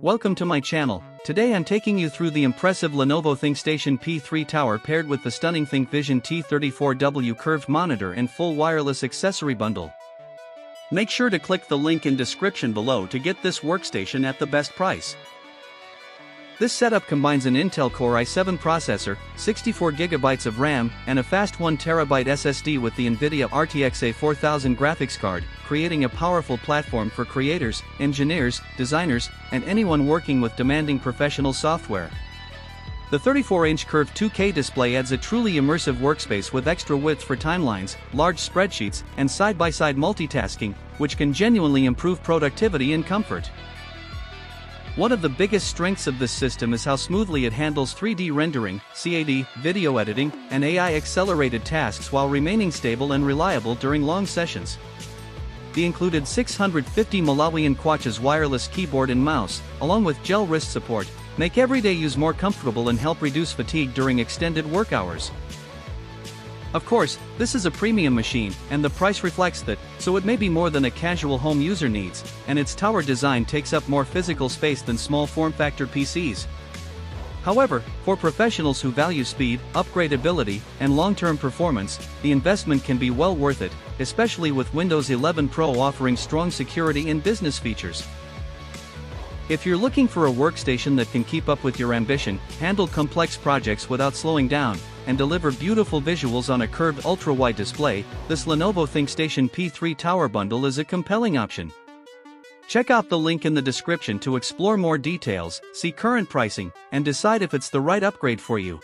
Welcome to my channel. Today I'm taking you through the impressive Lenovo ThinkStation P3 tower paired with the stunning ThinkVision T34W curved monitor and full wireless accessory bundle. Make sure to click the link in description below to get this workstation at the best price. This setup combines an Intel Core i7 processor, 64GB of RAM, and a fast 1TB SSD with the NVIDIA RTX A4000 graphics card, creating a powerful platform for creators, engineers, designers, and anyone working with demanding professional software. The 34-inch curved 2K display adds a truly immersive workspace with extra width for timelines, large spreadsheets, and side-by-side multitasking, which can genuinely improve productivity and comfort. One of the biggest strengths of this system is how smoothly it handles 3D rendering, CAD, video editing, and AI-accelerated tasks while remaining stable and reliable during long sessions. The included 650 Malawian Kwacha's wireless keyboard and mouse, along with gel wrist support, make everyday use more comfortable and help reduce fatigue during extended work hours. Of course, this is a premium machine, and the price reflects that, so it may be more than a casual home user needs, and its tower design takes up more physical space than small form-factor PCs. However, for professionals who value speed, upgradability, and long-term performance, the investment can be well worth it, especially with Windows 11 Pro offering strong security and business features. If you're looking for a workstation that can keep up with your ambition, handle complex projects without slowing down, and deliver beautiful visuals on a curved ultra-wide display, this Lenovo ThinkStation P3 Tower Bundle is a compelling option. Check out the link in the description to explore more details, see current pricing, and decide if it's the right upgrade for you.